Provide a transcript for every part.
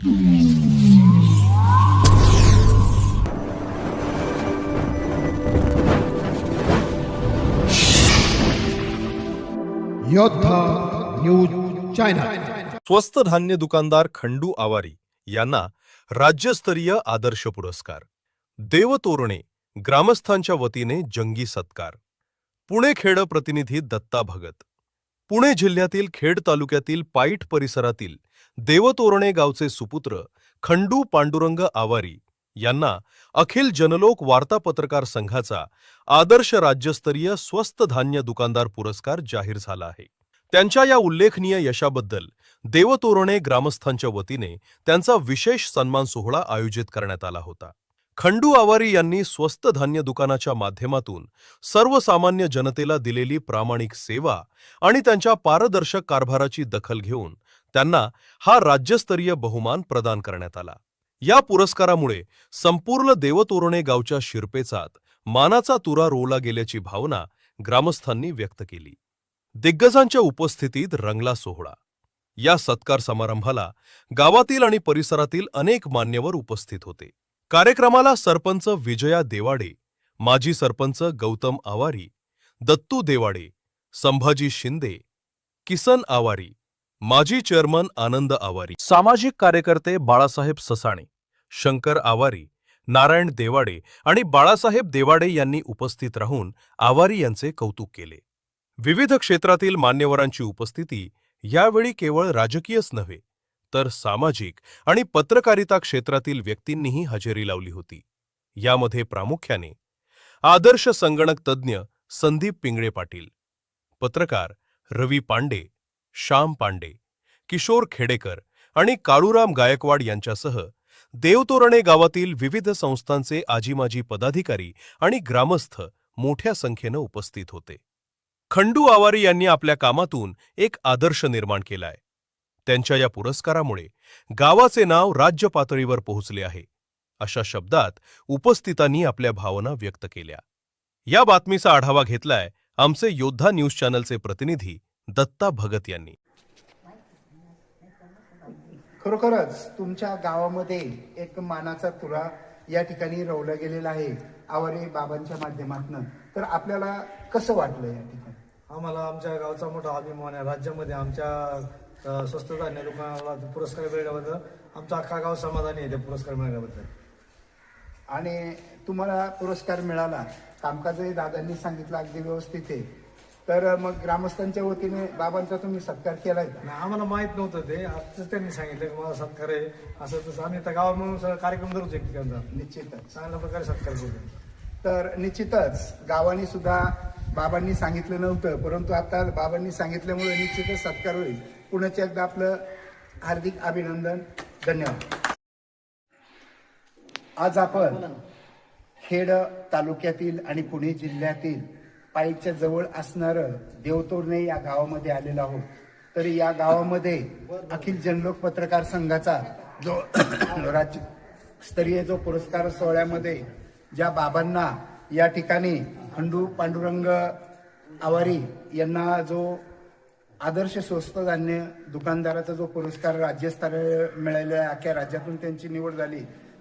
योद्धा news channel. स्वस्त धान्य दुकानदार खंडू आवारी यांना राज्यस्तरीय आदर्श पुरस्कार. देवतोरणे ग्रामस्थांच्या वतीने जंगी सत्कार. पुणे खेड प्रतिनिधी दत्ता भगत. पुणे जिल्ह्यातील खेड तालुक्यातील पाईट परिसरातील देवतोरणे गावचे सुपुत्र खंडू पांडुरंग आवारी यांना अखिल जनलोक वार्ता पत्रकार संघाचा आदर्श राज्यस्तरीय स्वस्त धान्य दुकानदार पुरस्कार जाहीर झाला आहे. त्यांच्या या उल्लेखनीय यशाबद्दल देवतोरणे ग्रामस्थांच्या वतीने त्यांचा विशेष सन्मान सोहळा आयोजित करण्यात आला होता. खंडू आवारी यांनी स्वस्त धान्य दुकानाच्या माध्यमातून सर्वसामान्य जनतेला दिलेली प्रामाणिक सेवा आणि त्यांच्या पारदर्शक कारभाराची दखल घेऊन त्यांना हा राज्यस्तरीय बहुमान प्रदान करण्यात आला. या पुरस्कारामुळे संपूर्ण देवतोरणे गावच्या शिरपेचात मानाचा तुरा रोवला गेल्याची भावना ग्रामस्थांनी व्यक्त केली. दिग्गजांच्या उपस्थितीत रंगला सोहळा. या सत्कार समारंभाला गावातील आणि परिसरातील अनेक मान्यवर उपस्थित होते. कार्यक्रमाला सरपंच विजया देवाडे, माजी सरपंच गौतम आवारी, दत्तू देवाडे, संभाजी शिंदे, किसन आवारी, माजी चेअरमन आनंद आवारी, सामाजिक कार्यकर्ते बाळासाहेब ससाणे, शंकर आवारी, नारायण देवाडे आणि बाळासाहेब देवाडे यांनी उपस्थित राहून आवारी यांचे कौतुक केले. विविध क्षेत्रातील मान्यवरांची उपस्थिती यावेळी केवळ राजकीयच नव्हे तर सामाजिक आणि पत्रकारिता क्षेत्रातील व्यक्तींनीही हजेरी लावली होती. यामध्ये प्रामुख्याने आदर्श संगणक तज्ज्ञ संदीप पिंगळे पाटील, पत्रकार रवी पांडे, श्याम पांडे, किशोर खेडेकर आणि काळूराम गायकवाड यांच्यासह देवतोरणे गावातील विविध संस्थांचे आजीमाजी पदाधिकारी आणि ग्रामस्थ मोठ्या संख्येनं उपस्थित होते. खंडू आवारी यांनी आपल्या कामातून एक आदर्श निर्माण केलाय. त्यांच्या या पुरस्कारामुळे गावाचे नाव राज्य पातळीवर पोहोचले आहे, अशा शब्दात उपस्थितांनी आपल्या भावना व्यक्त केल्या. या बातमीचा आढावा घेतलाय आमचे योद्धा न्यूज चॅनलचे प्रतिनिधी दत्ता भगत यांनी. खरोखरच तुमच्या गावामध्ये एक मानाचा तुरा या ठिकाणी रोवला गेलेला आहे आवारी बाबांच्या माध्यमातून. तर आपल्याला कसं वाटलं या ठिकाणी? आम्हाला आमच्या गावचा मोठा अभिमान आहे. राज्यामध्ये आमच्या स्वस्त धान्य दुकानाला पुरस्कार मिळाल्याबद्दल आमचा अख्खा गाव समाधानी आहे त्या पुरस्कार मिळाल्याबद्दल. आणि तुम्हाला पुरस्कार मिळाला, कामकाजही दादांनी सांगितलं अगदी व्यवस्थित आहे. तर मग ग्रामस्थांच्या वतीने बाबांचा तुम्ही सत्कार केलाय का? आम्हाला माहित नव्हतं ते, आजच त्यांनी सांगितलं की मला सत्कार आहे असं तसं. आम्ही त्या गावा म्हणून सगळं कार्यक्रम धरूच एक ठिकाणचा निश्चितच चांगल्या प्रकारे सत्कार करू. तर निश्चितच गावाने सुद्धा बाबांनी सांगितलं नव्हतं, परंतु आता बाबांनी सांगितल्यामुळे निश्चितच सत्कार होईल. पुण्याचे एकदा आपलं हार्दिक अभिनंदन, धन्यवाद. आज आपण खेड तालुक्यातील आणि पुणे जिल्ह्यातील पाईटच्या जवळ असणारं देवतोरणे या गावामध्ये आलेलो आहोत. तर या गावामध्ये अखिल जनलोक पत्रकार संघाचा जो राज्यस्तरीय जो पुरस्कार सोहळ्यामध्ये ज्या बाबांना या ठिकाणी खंडू पांडुरंग आवारी यांना जो आदर्श स्वस्त धान्य दुकानदाराचा जो पुरस्कार राज्यस्तरीय मिळालेला आहे, अख्ख्या राज्यातून त्यांची निवड झाली.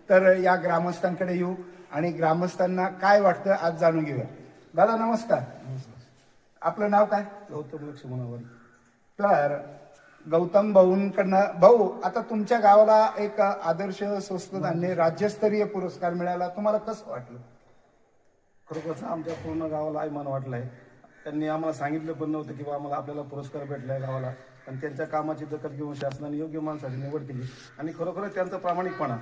तर या ग्रामस्थांकडे येऊ आणि ग्रामस्थांना काय वाटतं आज जाणून घेऊया. दादा नमस्कार. आपलं नाव काय? गौतम लक्ष्मण आवारी. तर गौतम भाऊंकडनं, भाऊ आता तुमच्या गावाला एक आदर्श स्वस्त धान्य राज्यस्तरीय पुरस्कार मिळाला, तुम्हाला कसं वाटलं? खरोखरच आमच्या पूर्ण गावाला अभिमान वाटलाय. त्यांनी आम्हाला सांगितलं पण नव्हतं की आम्हाला आपल्याला पुरस्कार भेटलाय गावाला, आणि त्यांच्या कामाची दखल घेऊन शासनाने योग्य माणसाची निवड केली. आणि खरोखरच त्यांचा प्रामाणिकपणा,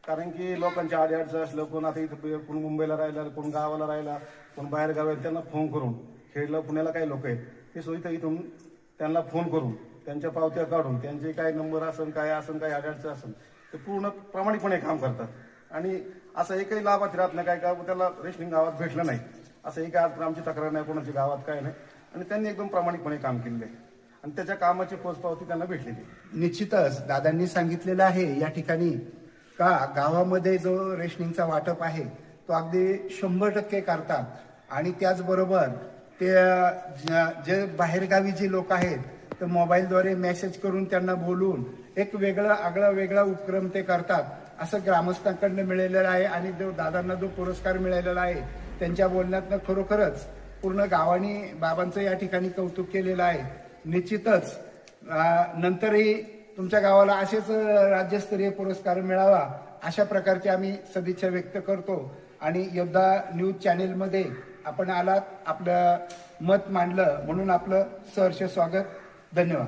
कारण की लोकांच्या अडचण असलं, कोण आता इथं कोण मुंबईला राहिला, कोण गावाला राहिला, कोण बाहेर गाव आहे, त्यांना फोन करून, खेडला पुण्याला काही लोक आहेत ते सोयीचं इथून त्यांना फोन करून त्यांच्या पावत्या काढून त्यांचे काय नंबर असेल, काय अडचण असेल, ते पूर्ण प्रामाणिकपणे काम करतात. आणि असं एकही लाभार्थी राहत नाही काय का त्याला रेशनिंग गावात भेटलं नाही असं एक आज आमची तक्रार नाही, कोणाची गावात काय नाही. आणि त्यांनी एकदम प्रामाणिकपणे काम केलेलं आहे आणि त्याच्या कामाची पोचपावती त्यांना भेटलेली. निश्चितच दादांनी सांगितलेलं आहे या ठिकाणी का गावामध्ये जो रेशनिंगचा वाटप आहे तो अगदी 100% करतात. आणि त्याचबरोबर ते जे बाहेरगावी जे लोक आहेत फक्त मोबाईलद्वारे मेसेज करून त्यांना बोलून एक वेगळा उपक्रम ते करतात असं ग्रामस्थांकडनं मिळालेलं आहे. आणि जो दादांना जो पुरस्कार मिळालेला आहे त्यांच्या बोलण्यातनं खरोखरच पूर्ण गावाने बाबांचं या ठिकाणी कौतुक केलेलं आहे. निश्चितच नंतरही तुमच्या गावाला असेच राज्यस्तरीय पुरस्कार मिळावा अशा प्रकारची आम्ही सदिच्छा व्यक्त करतो. आणि योद्धा न्यूज चॅनेलमध्ये आपण आलात, आपलं मत मांडलं म्हणून आपलं सहर्ष स्वागत. धन्यवाद.